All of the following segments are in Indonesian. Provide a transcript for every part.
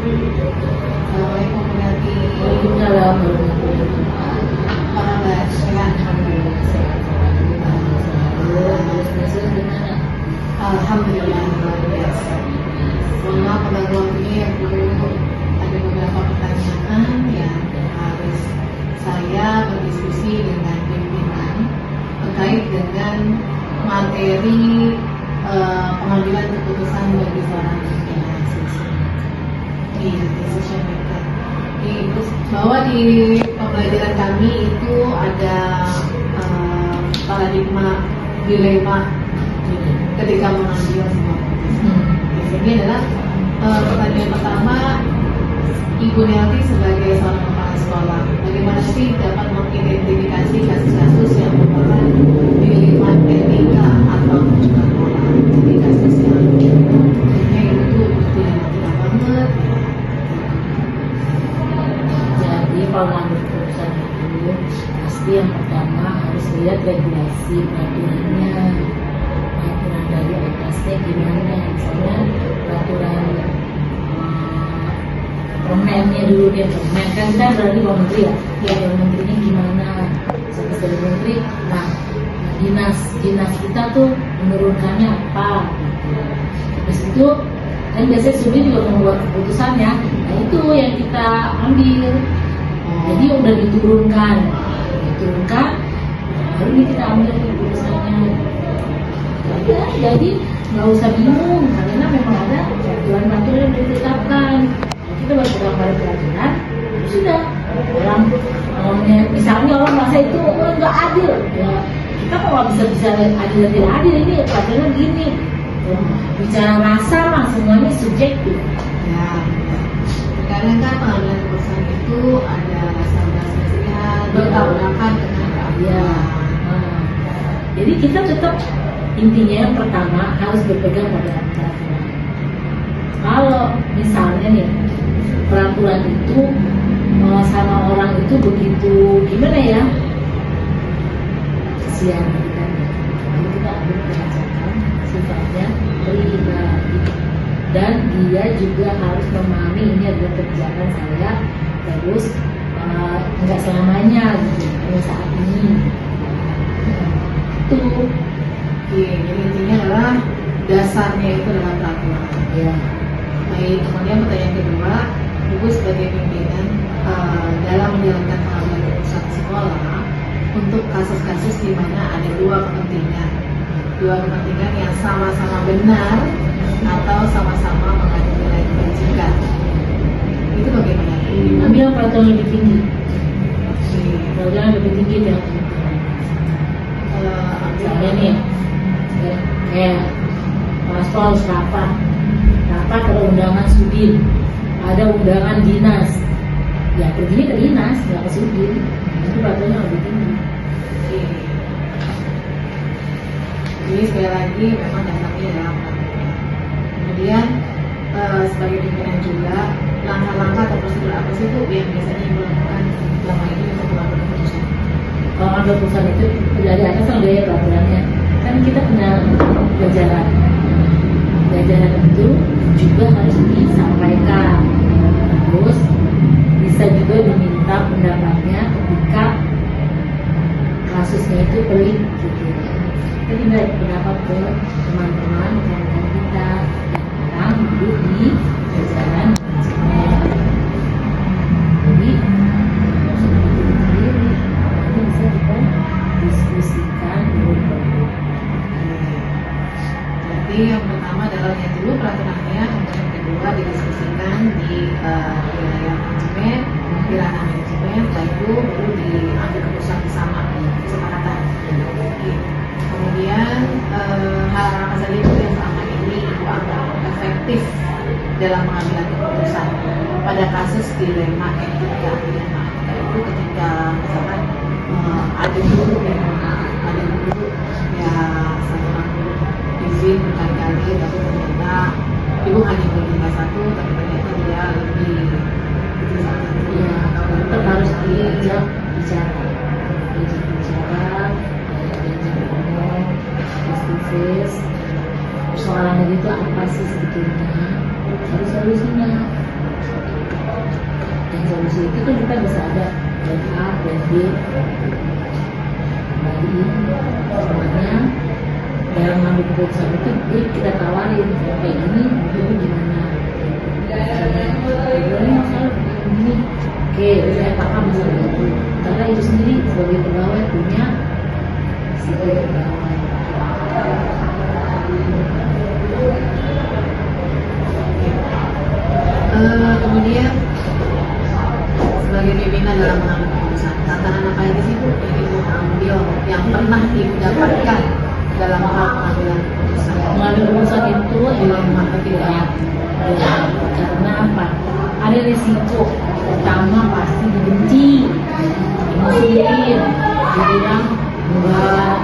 Assalamualaikum warahmatullahi Waalaikumsalam. wabarakatuh. Sehat. Alhamdulillah luar biasa. Mohon maaf kalau waktunya ya Bu, ada beberapa pertanyaan yang harus saya berdiskusi dengan pimpinan terkait dengan materi pengambilan keputusan bagi seorang pimpinan di decision maker. Bahwa di pembelajaran kami itu ada paradigma dilema ketika mengambil sebuah keputusan. Ini adalah pertanyaan pertama, Ibu Nelti sebagai seorang kepala sekolah, bagaimana sih dapat mengidentifikasi kasus-kasus yang merupakan dilema etika atau juga moral? Jadi kasus yang kayaknya itu tidak banget. Jadi kalau ngambil keputusan itu pasti yang pertama harus lihat regulasi peraturannya, peraturan dari atasnya gimana, misalnya peraturan permennya dulu, dia permen kan kita berarti Pak Menteri ya Pak Menterinya gimana, sampai dari Menteri, nah dinas kita tuh menurunkannya apa, terus itu kan biasanya sebelum juga membuat keputusannya, nah itu yang kita ambil. Jadi udah diturunkan, baru ini kita ambil keputusannya. Ya, jadi nggak usah bingung, karena memang ada peraturan yang ditetapkan. Kita berpegang pada peraturan, sudah. Orang misalnya orang merasa itu nggak adil, ya kita kok nggak bisa adil dan tidak adil, ini peraturan gini. Bicara rasa mah semuanya subjektif. Ya, kadang kan pengambilan keputusan itu ada rasa kasihan, bertabrakan dengan keadilan. Jadi kita tetap intinya yang pertama harus berpegang pada peraturan. Kalau misalnya nih peraturan itu sama orang itu begitu gimana ya, kesian kita. Jadi kita ambil berdasarkan sifatnya pribadi. Dan dia juga harus memahami ini adalah kerjaan saya, terus nggak selamanya gitu, saat ini itu. Jadi intinya adalah dasarnya itu adalah peraturan. Ya. Baik, kemudian pertanyaan kedua, Ibu sebagai pimpinan dalam menjalankan pengambilan keputusan sekolah untuk kasus-kasus di mana ada dua kepentingan yang sama-sama benar atau sama-sama mengandung nilai kebajikan, itu bagaimana? Ambil peraturan lebih tinggi. Peraturan lebih tinggi ya. Misalnya nih, kayak paspor rapat ada undangan sudin, ada undangan dinas, ya pergi ke dinas, nggak ke sudin, itu peraturannya lebih tinggi. Jadi sekali lagi memang dasarnya adalah peraturan. Kemudian sebagai pimpinan juga, langkah-langkah atau prosedur apa sih Bu yang biasanya Ibu lakukan selama ini untuk mengambil keputusan? Kalau ada keputusan itu dari atas kan udah ya peraturannya, kan kita punya jajaran itu juga harus disampaikan, terus bisa juga diminta pendapatnya ketika kasusnya itu pelik gitu. Kita tinggal pendapat ke teman-teman rekan kita yang duduk di jajaran manajemen. Jadi ini bisa kita diskusikan dulu. Jadi yang pertama adalah lihat dulu peraturannya, kemudian yang kedua didiskusikan di wilayah manajemen, di ranah manajemen, setelah itu baru diambil keputusan bersama, kesepakatan. Kemudian hal apa saja itu yang selama ini Ibu anggap efektif dalam pengambilan keputusan pada kasus dilema etika. Itu ketika misalkan ada guru ya sama izin berkali-kali, tapi ternyata Ibu hanya meminta satu, tapi ternyata dia lebih Ya, tetap harus diajak bicara, ngomong, face-to-face. Persoalannya itu apa sih sebetulnya? Cari solusinya. solusi itu kan kita bisa ada plan A, plan B, kembaliin semuanya dalam ngambil keputusan itu. Jadi kita tawarin kayak gini, itu gimana? Ini masalah begini. Oke, saya paham masalah itu. Karena itu sendiri sebagai pegawai punya sebagai pegawai. Kemudian sebagai pimpinan dalam mengambil keputusan, tantangan apa aja sih Bu yang Ibu ambil yang pernah Ibu dapatkan dalam hal pengambilan keputusan? Mengambil keputusan itu emang tidak ya, karena apa? Ada resiko. Pertama pasti dibenci, dimasukin, dibilang nggak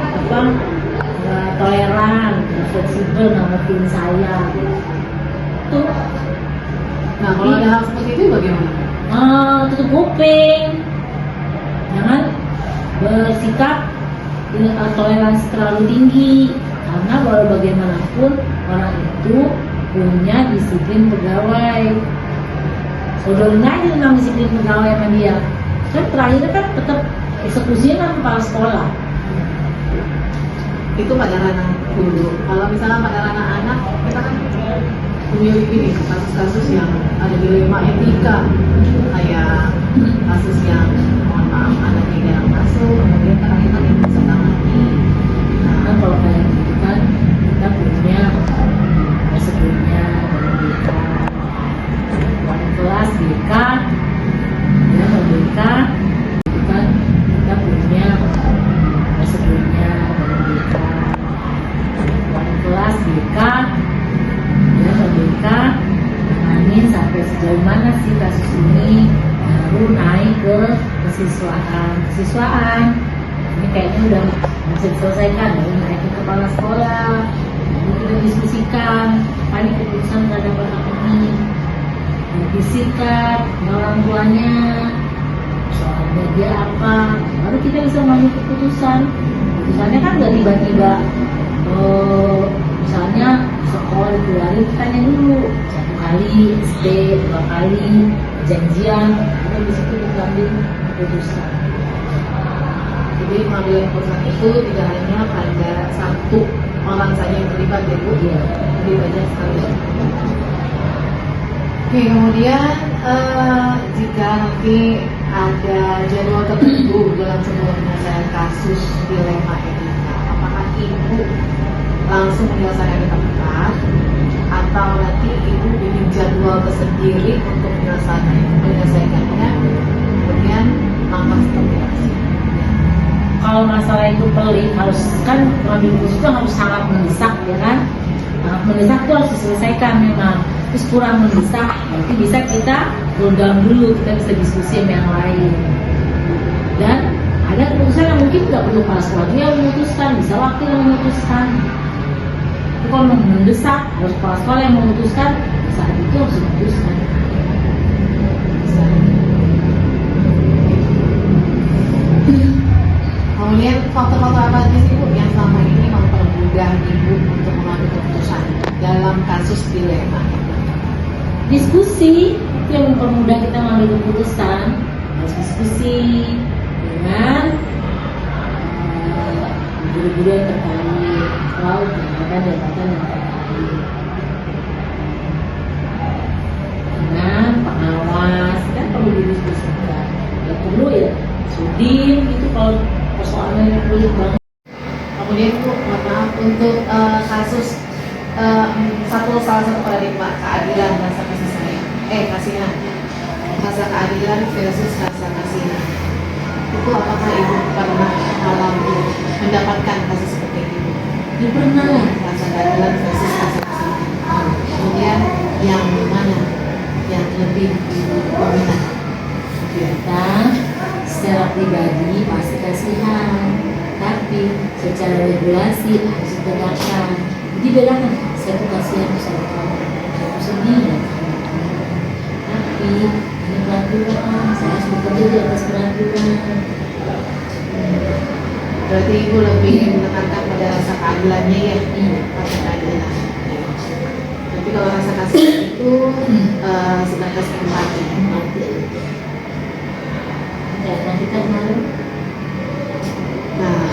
toleran, nggak fleksibel, nggak ngertiin saya. Itu. Nah, kalau ada hal seperti itu bagaimana? Tutup kuping, jangan bersikap toleransi terlalu tinggi, karena walau bagaimanapun orang itu punya disiplin pegawai. Saudaranya aja tentang disiplin pegawai sama dia. Kan terakhir kan tetap eksekusinya kan kepala sekolah. Itu pada ranah guru. Kalau misalnya pada ranah anak, kita kan memiliki nih kasus-kasus yang ada dilema etika, kayak kasus yang mohon maaf anaknya jarang masuk, kemudian kan akhirnya yang bisa tangani. Nah, kan kalau kayak gitu kan kita punya sebelumnya BK, wali kelas BK, ya BK, itu kan kita punya sebelumnya BK, wali kelas BK, ya BK, nanganin sampai sejauh mana sih kasus ini, baru naik ke kesiswaan. Ini kayaknya udah bisa diselesaikan, baru naik ke kepala sekolah. Lalu kita diskusikan apa nih keputusan terhadap anak ini, disikat orang tuanya, soalnya dia apa, baru kita bisa mengambil keputusan. Keputusannya kan nggak tiba-tiba, misalnya sekolah dikeluarin, tanya dulu 1 kali SD, 2 kali janjian, kita di situ kita ambil keputusan. Jadi pengambilan keputusan itu tidak hanya pada satu orang saja yang terlibat ya Bu, Iya. lebih banyak sekali. Oke, kemudian jika nanti ada jadwal tertentu dalam sebuah penyelesaian kasus dilema etika, apakah Ibu langsung menyelesaikan di tempat atau nanti Ibu bikin jadwal tersendiri untuk menyelesaikannya, kemudian langkah seperti apa sih? Kalau masalah itu pelik, harus kan mengambil keputusan itu harus sangat mendesak, ya kan? Sangat mendesak itu harus diselesaikan memang. Terus kurang mendesak, nanti bisa kita cool down dulu, kita bisa diskusi sama yang lain. Dan ada keputusan yang mungkin nggak perlu kepala sekolah yang memutuskan, bisa wakil yang memutuskan. Tapi kalau mendesak, harus kepala sekolah yang memutuskan, saat itu harus diputuskan. Kemudian faktor-faktor apa aja sih Bu yang selama ini mempermudah Ibu untuk mengambil keputusan dalam kasus dilema? Diskusi itu yang mempermudah kita mengambil keputusan. Harus diskusi dengan guru-guru yang terkait atau jabatan-jabatan yang terkait, dengan pengawas, kan perlu didiskusikan. Ya perlu ya Sudin itu kalau persoalannya sulit banget. Kemudian Bu, mohon maaf untuk kasus salah satu paradigma keadilan rasa kasih sayang, kasihan, rasa keadilan versus rasa kasihan. Itu apakah Ibu pernah mengalami mendapatkan kasus seperti itu? Ya pernah lah. Rasa keadilan versus rasa kasihan. Kemudian yang mana yang lebih Ibu peminat? Kita secara pribadi pasti kasihan, tapi secara regulasi harus ditegakkan. Jadi bedakan, saya tuh kasihan sama kamu, saya tuh sedih ya kamu. Tapi ini peraturan, saya harus bekerja di atas peraturan. Berarti Ibu lebih menekankan pada rasa keadilannya ya? Iya. Rasa keadilan. Tapi kalau rasa kasihan itu sebatas empati. kemarin. Nah,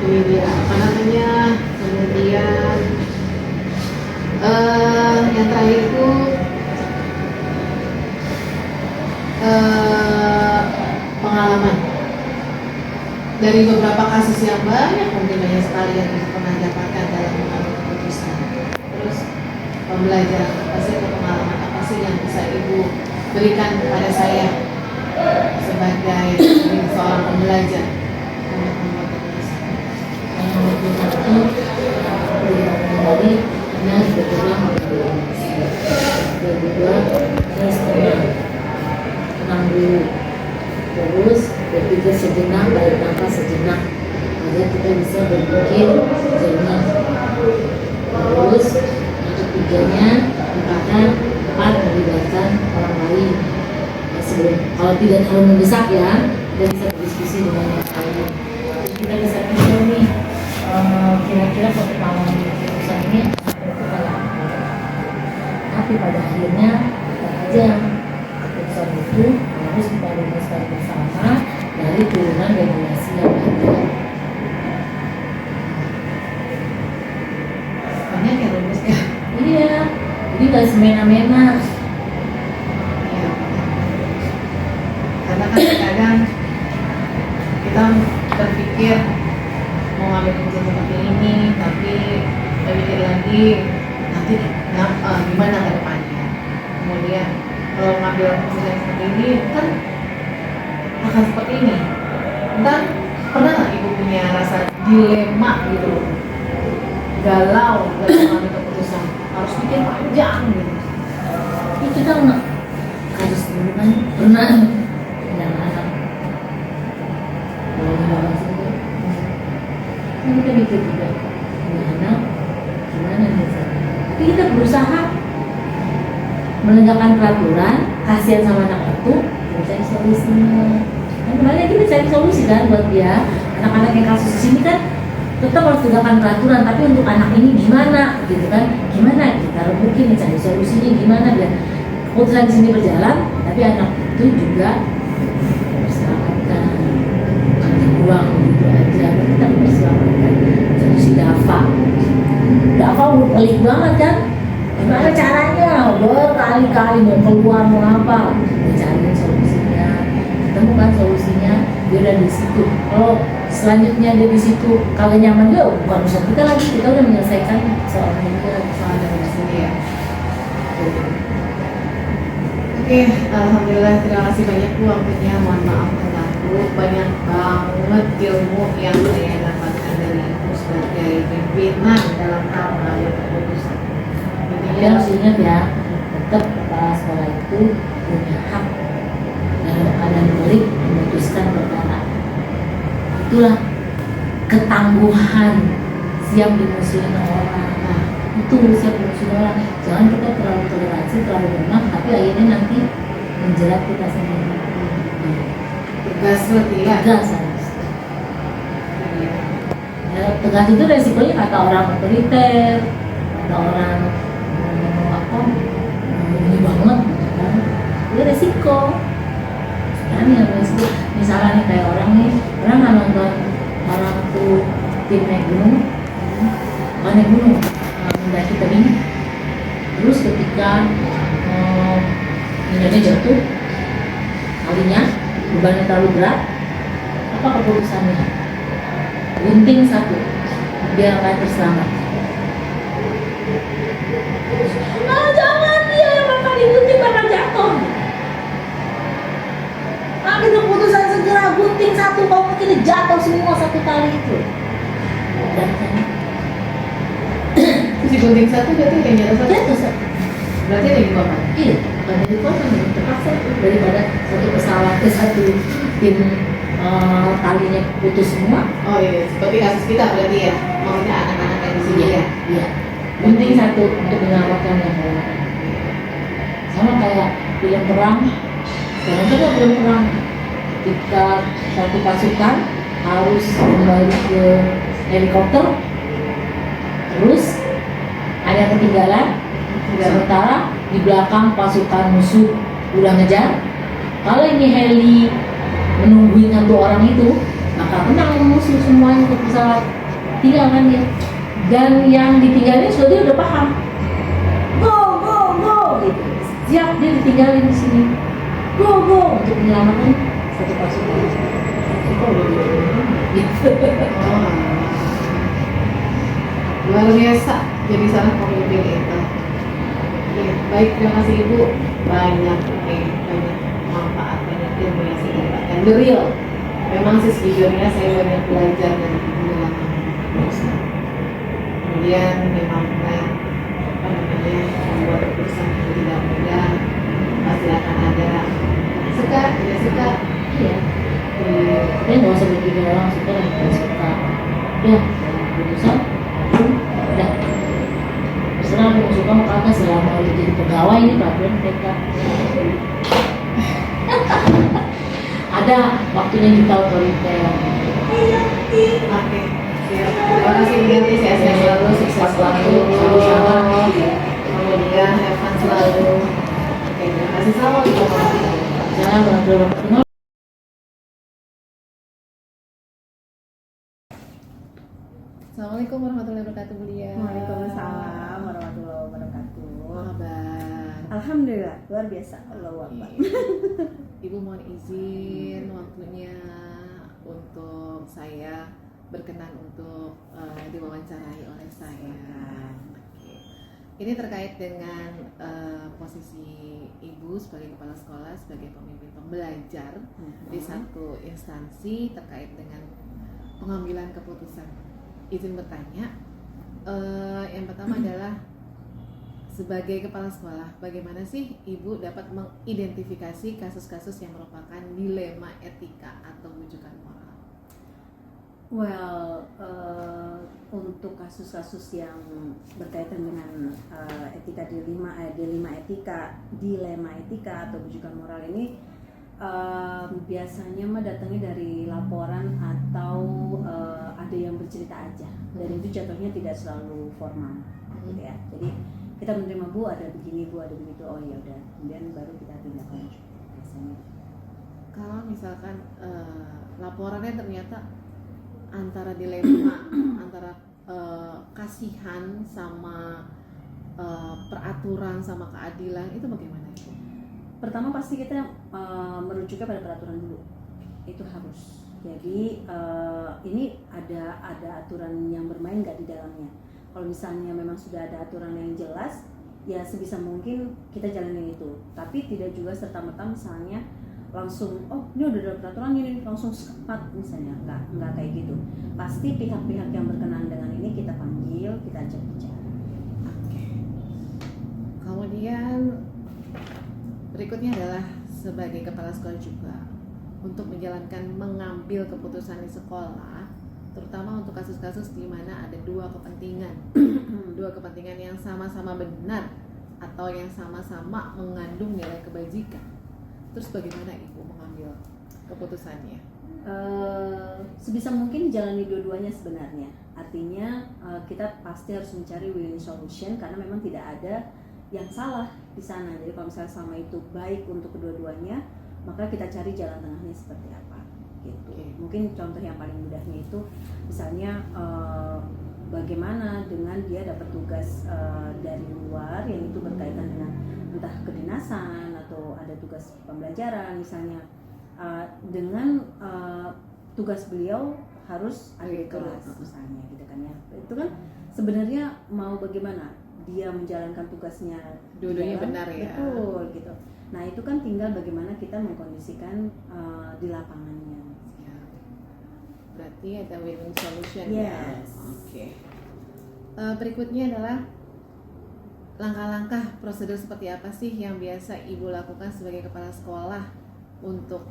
ini dia apa namanya, kemudian yang terakhir itu pengalaman dari beberapa kasus yang mungkin banyak sekali yang ibu pernah dapatkan dalam mengambil keputusan. Terus pembelajaran apa sih atau pengalaman apa sih yang bisa ibu berikan kepada saya sebagai seorang pembelajar untuk membuat keputusan? Yang waktu itu kembali karena sebetulnya kedua saya setengah tenang dulu, terus berpikir sejenak, tarik nafas sejenak agar kita bisa berpikir jernih. Terus yang ketiganya kita melibatkan orang lain. Ya, sebelum kalau tidak terlalu mendesak ya, kita bisa berdiskusi dengan yang lain. Terus kita bisa pikir nih, kira-kira pengalaman keputusan ini itu kayak apa. Tapi pada akhirnya tetap aja keputusan itu harus kita rumuskan bersama dari turunan regulasi yang ada. Banyak yang rumus ya. Iya, jadi nggak semena-mena. Iya. Karena kan kadang kita berpikir mau ngambil keputusan seperti ini, tapi saya pikir lagi nanti gimana ke depannya. Kemudian kalau ngambil keputusan seperti ini kan akan seperti ini. Entah pernah nggak ibu punya rasa dilema gitu, galau dalam mengambil keputusan, harus pikir panjang gitu. Ini kita nggak kasus dulu kan pernah punya anak. Kalau nggak sih, kan kita mikir juga punya anak gimana nih sana. Tapi kita berusaha menegakkan peraturan, kasihan sama anak itu, mencari solusinya. Kan kemarin kita cari solusi kan buat dia. Anak-anak yang kasus di sini kan tetap harus tegakkan peraturan, tapi untuk anak ini gimana, gitu kan? Gimana kita mungkin cari solusinya gimana biar keputusan di sini berjalan, tapi anak itu juga berselamatkan, nanti pulang gitu aja. Kita berselamatkan. Solusi Dava pelik banget kan? Gimana caranya? Berkali-kali mau keluar mau apa? Cari solusinya, temukan solusinya. Dia udah di situ. Kalau selanjutnya dia di situ kalau nyaman dia bukan urusan kita lagi, kita udah menyelesaikan soalnya juga soalnya di sini ya. Oke, alhamdulillah, terima kasih banyak Bu waktunya. Mohon maaf mengganggu, banyak banget ilmu yang saya dapatkan dari Ibu sebagai pimpinan dalam hal mengambil keputusan. Tapi harus ingat ya, tetap kepala sekolah itu punya hak dalam keadaan balik memutuskan perkara. Itulah ketangguhan, siap dimusuhin orang. Nah, itu siap dimusuhin orang. Jangan kita terlalu toleransi, terlalu lemah, tapi akhirnya nanti menjerat kita sendiri. Tegas seperti ya. Tegas harus. Ya, tegas itu resikonya kata orang otoriter, kata orang ini banget, kan? Itu resiko. Sekarang yang resiko, misalnya nih kayak orang nggak nonton orang tuh tim naik gunung, mendaki tebing, terus ketika minyak jatuh, kalinya bebannya terlalu berat, apa keputusannya? Gunting satu, biar nggak terselamat. Nah, jangan dia yang bakal digunting bakal jatuh. Ambil keputusan segera, gunting satu, kalau mungkin jatuh semua satu tali itu. Dan kan Si gunting satu berarti yang jatuh satu. jatuh satu. Berarti ada di bawah. Iya, bukan dari korban yang terpaksa itu daripada satu pesawat ke satu tim talinya putus semua. Oh iya, seperti kasus kita berarti ya. Maksudnya anak-anak yang di sini ya. Iya. Gunting satu untuk menyelamatkan yang lain. Sama kayak film perang. Sekarang kita film perang. Ketika satu pasukan harus kembali ke helikopter, terus ada yang ketinggalan. Sementara di belakang pasukan musuh udah ngejar. Kalau ini heli menungguin satu orang itu, maka menang musuh semuanya ke pesawat, tinggalkan dia. Dan yang ditinggalin sudah dia udah paham, go go go gitu. Siap dia ditinggalin di sini, go go untuk menyelamatkan satu pasukan. Itu udah gitu. Oh, luar biasa jadi seorang pemimpin itu. Oke, baik, terima kasih Ibu. Banyak banyak manfaat, banyak ilmu yang saya dapatkan. The real. Memang sih sejujurnya saya banyak belajar dari Ibu dalam berusaha. Kemudian memang membuat keputusan itu tidak mudah. Pasti akan ada suka, tidak suka. Iya. Tapi nggak usah berpikir orang suka dan tidak suka. Ya, dalam keputusan, udah. Terserah mau suka mau kagak, selama lu jadi pegawai ini peraturan mereka. Ada waktunya kita otoriter. Oke, siap. Terima kasih Yanti, sehat-sehat selalu, sukses selalu, sama-sama. Kemudian have fun selalu. Oke, terima kasih. Assalamualaikum warahmatullahi wabarakatuh. Jangan berlaku. Assalamualaikum warahmatullahi wabarakatuh, Bu Lia. Waalaikumsalam warahmatullahi wabarakatuh. Apa kabar? Alhamdulillah, luar biasa. Allahu Akbar. Ibu mohon izin waktunya untuk saya berkenan untuk diwawancarai oleh saya. Oke. Ini terkait dengan posisi Ibu sebagai kepala sekolah, sebagai pemimpin pembelajar di satu instansi terkait dengan pengambilan keputusan. Izin bertanya, yang pertama adalah sebagai kepala sekolah, bagaimana sih Ibu dapat mengidentifikasi kasus-kasus yang merupakan dilema etika atau rujukan moral? Well, untuk kasus-kasus yang berkaitan dengan etika dilema etika atau rujukan moral ini biasanya mah datangnya dari laporan atau ada yang bercerita aja, dan itu jatuhnya tidak selalu formal, gitu ya. Jadi kita menerima, Bu ada begini, Bu ada begitu, oh ya udah, kemudian baru kita tindak lanjut biasanya. Kalau misalkan laporannya ternyata antara dilema antara kasihan sama peraturan sama keadilan, itu bagaimana Ibu? Pertama pasti kita merujuknya pada peraturan dulu, itu harus. Jadi ini ada aturan yang bermain nggak di dalamnya. Kalau misalnya memang sudah ada aturan yang jelas, ya sebisa mungkin kita jalanin itu. Tapi tidak juga serta-merta misalnya langsung, oh ini udah ada peraturan ini langsung sekepat misalnya, nggak kayak gitu. Pasti pihak-pihak yang berkenaan dengan ini kita panggil, kita ajak bicara. Oke. Kemudian berikutnya adalah sebagai kepala sekolah juga untuk mengambil keputusan di sekolah, terutama untuk kasus-kasus di mana ada dua kepentingan yang sama-sama benar atau yang sama-sama mengandung nilai kebajikan. Terus bagaimana Ibu mengambil keputusannya? Sebisa mungkin jalani dua-duanya sebenarnya. Artinya kita pasti harus mencari win-win solution karena memang tidak ada yang salah di sana. Jadi kalau misalnya sama itu baik untuk kedua-duanya, maka kita cari jalan tengahnya seperti apa gitu. Okay. Mungkin contoh yang paling mudahnya itu misalnya bagaimana dengan dia dapat tugas dari luar yang itu berkaitan dengan entah kedinasan atau ada tugas pembelajaran misalnya, dengan tugas beliau harus ada di kelas misalnya gitu kan ya. Itu kan sebenarnya mau bagaimana dia menjalankan tugasnya dua-duanya benar ya. Betul gitu. Nah itu kan tinggal bagaimana kita mengkondisikan di lapangannya. Ya. Berarti ada win-win solution. Yes. Oke. Berikutnya adalah langkah-langkah prosedur seperti apa sih yang biasa Ibu lakukan sebagai kepala sekolah untuk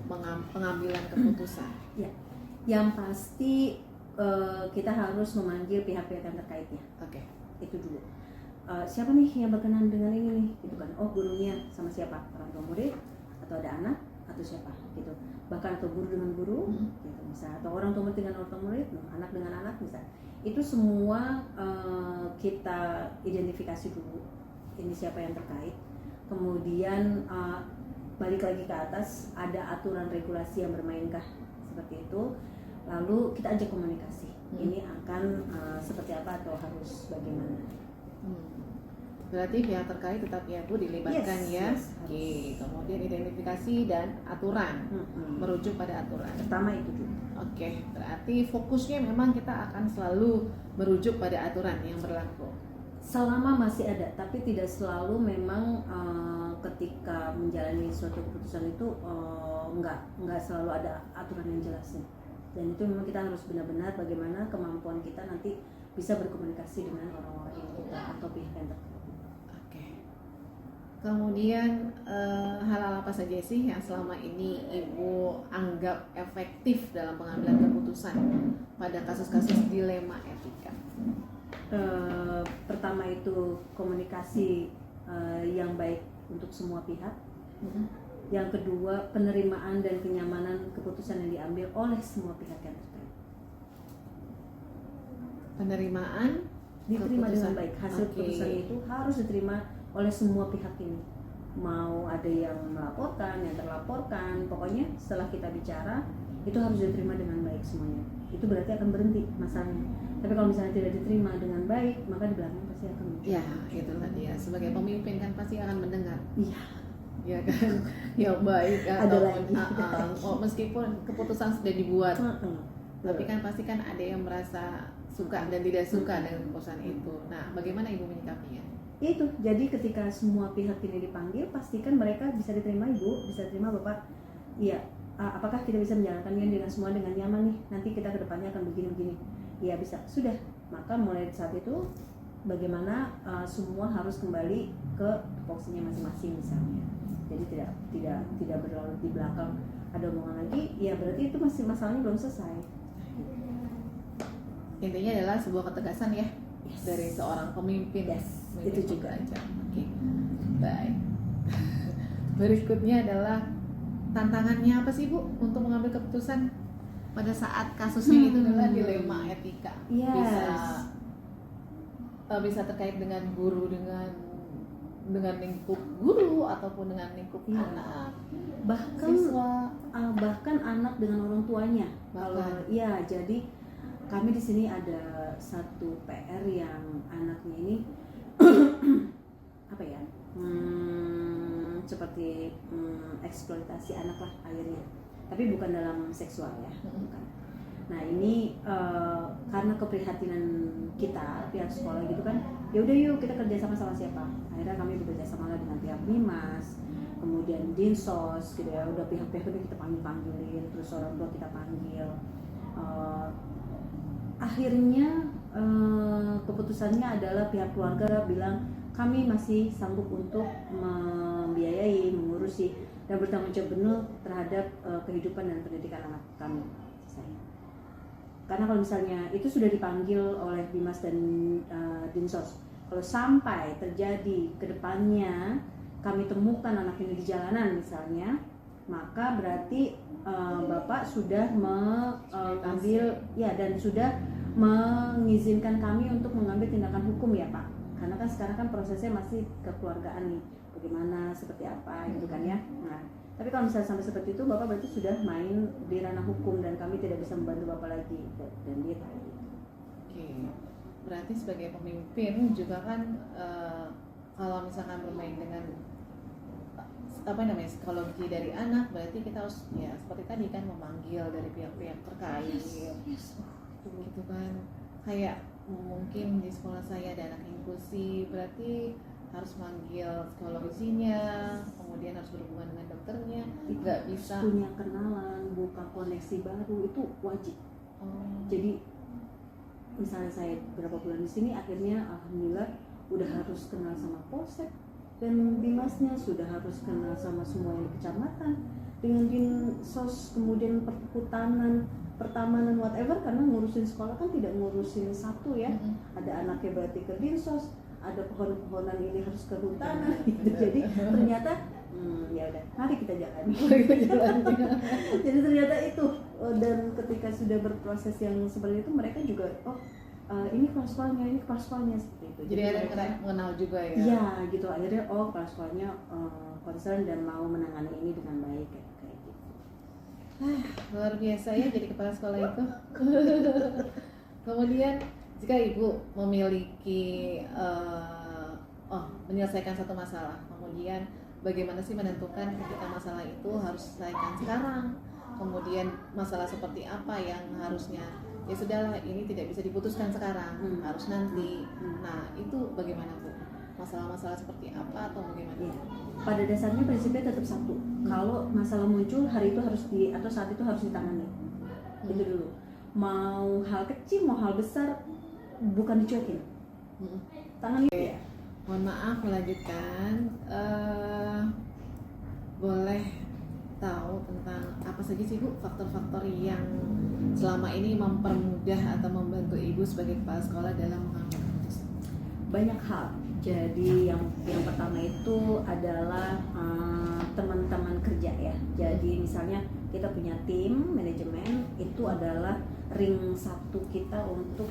pengambilan keputusan? Ya. Yang pasti kita harus memanggil pihak-pihak yang terkaitnya. Oke. Itu dulu. Siapa nih yang berkenan dengan ini nih gitu kan, oh gurunya sama siapa, orang tua murid atau ada anak atau siapa gitu, bahkan atau guru dengan guru gitu misalnya, atau orang tua murid dengan orang tua murid, anak dengan anak misalnya. Itu semua kita identifikasi dulu ini siapa yang terkait, kemudian balik lagi ke atas, ada aturan regulasi yang bermainkah seperti itu, lalu kita ajak komunikasi. Ini akan seperti apa atau harus bagaimana. Berarti pihak terkait tetap ya Bu dilibatkan ya. Yes, Oke, kemudian identifikasi dan aturan, merujuk pada aturan. Pertama itu dulu. Oke, berarti fokusnya memang kita akan selalu merujuk pada aturan yang berlaku. Selama masih ada, tapi tidak selalu memang ketika menjalani suatu keputusan itu nggak selalu ada aturan yang jelasnya. Dan itu memang kita harus benar-benar bagaimana kemampuan kita nanti bisa berkomunikasi dengan orang-orang yang kita atau pihak yang terkait. Oke. Kemudian hal-hal apa saja sih yang selama ini Ibu anggap efektif dalam pengambilan keputusan pada kasus-kasus dilema etika? Pertama itu komunikasi yang baik untuk semua pihak. Yang kedua, penerimaan dan kenyamanan keputusan yang diambil oleh semua pihak yang terkait. Penerimaan Diterima keputusan. dengan baik. Hasil Oke. keputusan itu harus diterima oleh semua pihak ini. Mau ada yang melaporkan, yang terlaporkan, pokoknya setelah kita bicara itu harus diterima dengan baik semuanya. Itu berarti akan berhenti masalahnya. Tapi kalau misalnya tidak diterima dengan baik, maka di belakang pasti akan muncul. Ya, itu tadi ya. Sebagai pemimpin kan pasti akan mendengar. Iya. Ya kan, yang baik Ada ataupun lagi. meskipun keputusan sudah dibuat, tapi kan pasti kan ada yang merasa suka dan tidak suka dengan keputusan itu. Nah, bagaimana Ibu menyikapinya? Itu, jadi ketika semua pihak ini dipanggil, pastikan mereka bisa diterima Ibu, bisa diterima Bapak. Iya, apakah kita bisa menjalankannya dengan semua dengan nyaman nih? Nanti kita ke depannya akan begini-begini. Iya bisa, sudah. Maka mulai saat itu, bagaimana semua harus kembali ke tupoksinya masing-masing misalnya. Jadi tidak berlarut di belakang ada omongan lagi, ya berarti itu masih masalahnya belum selesai. Intinya adalah sebuah ketegasan ya. Yes. Dari seorang pemimpin. Yes, Pemimpin itu juga. aja. Oke. Baik. Berikutnya adalah tantangannya apa sih Bu untuk mengambil keputusan pada saat kasusnya itu adalah dilema etika. Yes. Bisa terkait dengan guru dengan lingkup guru ataupun dengan lingkup Iya. anak, Bahkan siswa. bahkan anak dengan orang tuanya. Kalau Bahkan. ya, jadi kami di sini ada satu PR yang anaknya ini apa ya, seperti eksploitasi anak lah akhirnya, tapi bukan dalam seksual ya, bukan. Nah ini karena keprihatinan kita pihak sekolah gitu kan, ya udah yuk kita kerja sama siapa. Akhirnya kami bekerja sama dengan pihak Bimas, kemudian Dinsos gitu ya, udah pihak-pihak itu kita panggilin, terus orang tua kita panggil. Akhirnya keputusannya adalah pihak keluarga bilang kami masih sanggup untuk membiayai, mengurusi dan bertanggung jawab penuh terhadap kehidupan dan pendidikan anak kami. Karena kalau misalnya itu sudah dipanggil oleh Bimas dan Dinsos, kalau sampai terjadi ke depannya kami temukan anak ini di jalanan misalnya, maka berarti Bapak sudah mengambil ya dan sudah mengizinkan kami untuk mengambil tindakan hukum ya Pak. Karena kan sekarang kan prosesnya masih kekeluargaan nih, bagaimana seperti apa gitu kan ya. Nah, tapi kalau misalnya sampai seperti itu, Bapak berarti sudah main di ranah hukum dan kami tidak bisa membantu Bapak lagi. Dan dia tahu. Oke. Berarti sebagai pemimpin juga kan kalau misalkan bermain dengan psikologi dari anak, berarti kita harus ya seperti tadi kan memanggil dari pihak-pihak terkait. Yes. Gitu kan. Kayak mungkin di sekolah saya ada anak inklusi, berarti harus manggil psikologinya, kemudian harus berhubungan dengan dokternya, nggak bisa punya kenalan, buka koneksi baru itu wajib. Jadi misalnya saya berapa bulan di sini, akhirnya alhamdulillah udah harus kenal sama polsek dan bimasnya, sudah harus kenal sama semua yang di kecamatan, dengan dinsos, kemudian perhutanan, pertamanan, whatever, karena ngurusin sekolah kan tidak ngurusin satu ya. Ada anaknya berarti ke dinsos, ada pohon-pohonan ini harus ke hutanan gitu. Jadi ternyata ya udah, mari kita jalani. Jadi ternyata itu, dan ketika sudah berproses yang seperti itu, mereka juga ini kepala sekolahnya, ini kepala sekolahnya seperti itu. Jadi ada yang mengenal juga ya. Iya gitu, akhirnya kepala sekolahnya concern dan mau menangani ini dengan baik kayak gitu. Luar biasa ya jadi kepala sekolah itu. Kemudian jika ibu memiliki menyelesaikan satu masalah, kemudian bagaimana sih menentukan ketika masalah itu harus diselesaikan sekarang, kemudian masalah seperti apa yang harusnya ya sudahlah ini tidak bisa diputuskan sekarang, harus nanti. Nah itu bagaimana Bu? Masalah-masalah seperti apa atau bagaimana? Ya, pada dasarnya prinsipnya tetap satu. Kalau masalah muncul hari itu harus atau saat itu harus ditangani. Itu dulu. Mau hal kecil, mau hal besar, bukan dicuekin. Tangani. Ya. Mohon maaf melanjutkan. Boleh tahu tentang apa saja sih Bu faktor-faktor yang selama ini mempermudah atau membantu ibu sebagai kepala sekolah dalam mengambil keputusan? Banyak hal. Jadi yang pertama itu adalah teman-teman kerja ya. Jadi misalnya kita punya tim manajemen, itu adalah ring satu kita untuk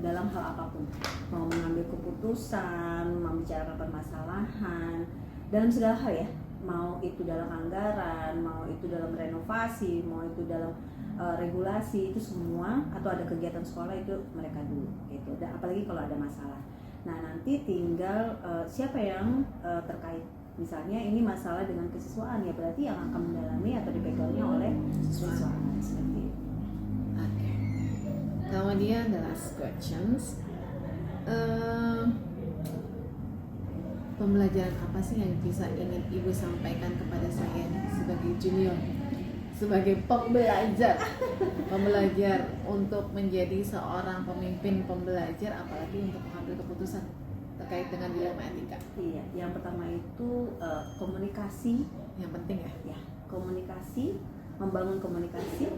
dalam hal apapun, mau mengambil keputusan, membicarakan permasalahan dalam segala hal ya, mau itu dalam anggaran, mau itu dalam renovasi, mau itu dalam regulasi, itu semua, atau ada kegiatan sekolah itu mereka dulu gitu. Dan apalagi kalau ada masalah. Nah nanti tinggal siapa yang terkait. Misalnya ini masalah dengan kesiswaan ya berarti yang akan mendalami atau dipegangnya oleh siswa seperti itu. Oke. Kemudian the last questions. Pembelajaran apa sih yang bisa ingin ibu sampaikan kepada saya sebagai junior, sebagai pembelajar untuk menjadi seorang pemimpin pembelajar, apalagi untuk mengambil keputusan terkait dengan dilema etika? Iya, yang pertama itu komunikasi, yang penting ya. Ya, komunikasi, membangun komunikasi,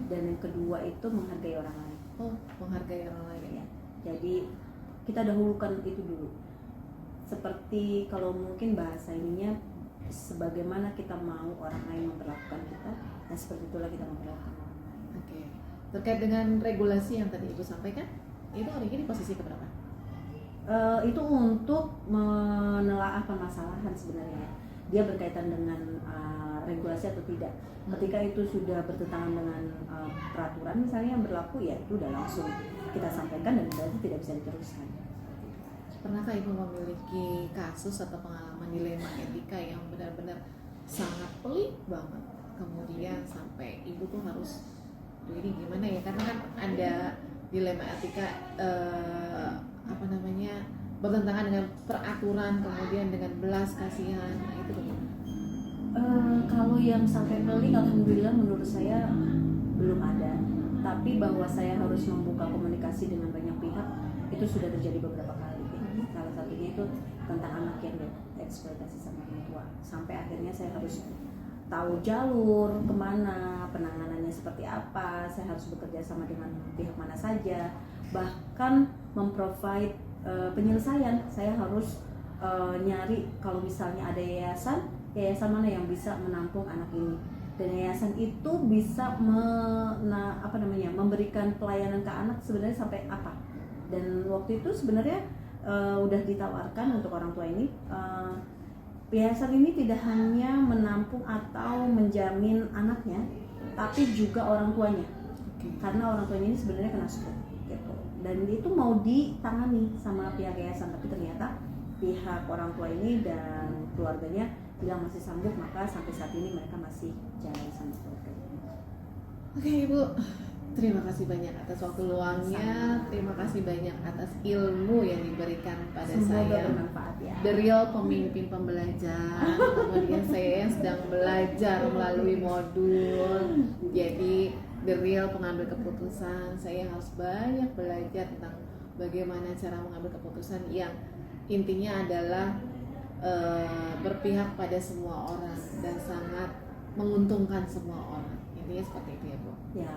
dan yang kedua itu menghargai orang lain. Oh, menghargai orang lain ya. Jadi kita dahulukan itu dulu. Seperti kalau mungkin bahasa ininya, sebagaimana kita mau orang lain memperlakukan kita, nah seperti itulah kita memperlakukan orang lain. Oke. Terkait dengan regulasi yang tadi ibu sampaikan, itu hari ini posisi keberapa? Itu untuk menelaah permasalahan sebenarnya. Dia berkaitan dengan regulasi atau tidak. Ketika itu sudah bertentangan dengan peraturan misalnya yang berlaku, ya itu udah langsung kita sampaikan dan berarti tidak bisa diteruskan. Pernahkah ibu memiliki kasus atau pengalaman dilema etika yang benar-benar sangat pelik banget, kemudian sampai ibu tuh harus, ini gimana ya, karena kan ada dilema etika bertentangan dengan peraturan, kemudian dengan belas kasihan, nah itu bagaimana? Kalau yang sampai pelik, alhamdulillah menurut saya belum ada. Tapi bahwa saya harus membuka komunikasi dengan banyak pihak itu sudah terjadi beberapa kali. Salah satunya itu tentang anak yang dieksploitasi sama orang tua. Sampai akhirnya saya harus tahu jalur kemana, penanganannya seperti apa. Saya harus bekerja sama dengan pihak mana saja. Bahkan memprovide penyelesaian. Saya harus nyari kalau misalnya ada yayasan mana yang bisa menampung anak ini, dan yayasan itu bisa memberikan pelayanan ke anak sebenarnya sampai apa. Dan waktu itu sebenarnya udah ditawarkan untuk orang tua ini, yayasan ini tidak hanya menampung atau menjamin anaknya, tapi juga orang tuanya. Karena orang tuanya ini sebenarnya kena stroke gitu. Dan itu mau ditangani sama pihak yayasan, tapi ternyata pihak orang tua ini dan keluarganya bilang masih sanggup, maka sampai saat ini mereka masih jalan sama keluarganya. Oke Ibu, terima kasih banyak atas waktu luangnya, terima kasih banyak atas ilmu yang diberikan pada saya. Bermanfaat ya. The real pemimpin pembelajar, kemudian saya yang sedang belajar melalui modul, jadi the real pengambil keputusan. Saya harus banyak belajar tentang bagaimana cara mengambil keputusan yang intinya adalah berpihak pada semua orang dan sangat menguntungkan semua orang. Intinya seperti itu ya Bu. Ya,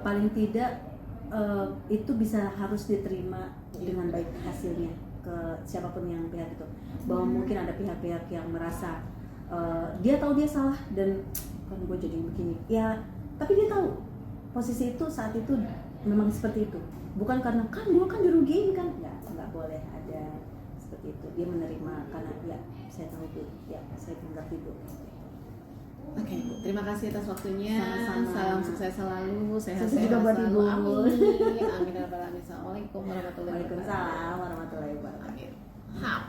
paling tidak itu harus diterima dengan baik hasilnya ke siapapun yang pihak itu. Bahwa mungkin ada pihak-pihak yang merasa dia tahu dia salah dan kan gue jadi begini. Ya, tapi dia tahu posisi itu saat itu memang seperti itu. Bukan karena kan gue kan dirugiin kan. Nggak boleh ada seperti seperti itu. Dia menerima karena ya saya tahu Bu, ya saya mengerti Bu. Oke, Bu. Terima kasih atas waktunya. Sama-sama. Salam sukses selalu, sehat-sehat Sukses juga buat selalu. Ibu. Amin. Amin ya rabbal alamin. Assalamualaikum warahmatullahi wabarakatuh. Waalaikumsalam warahmatullahi wabarakatuh. Amin.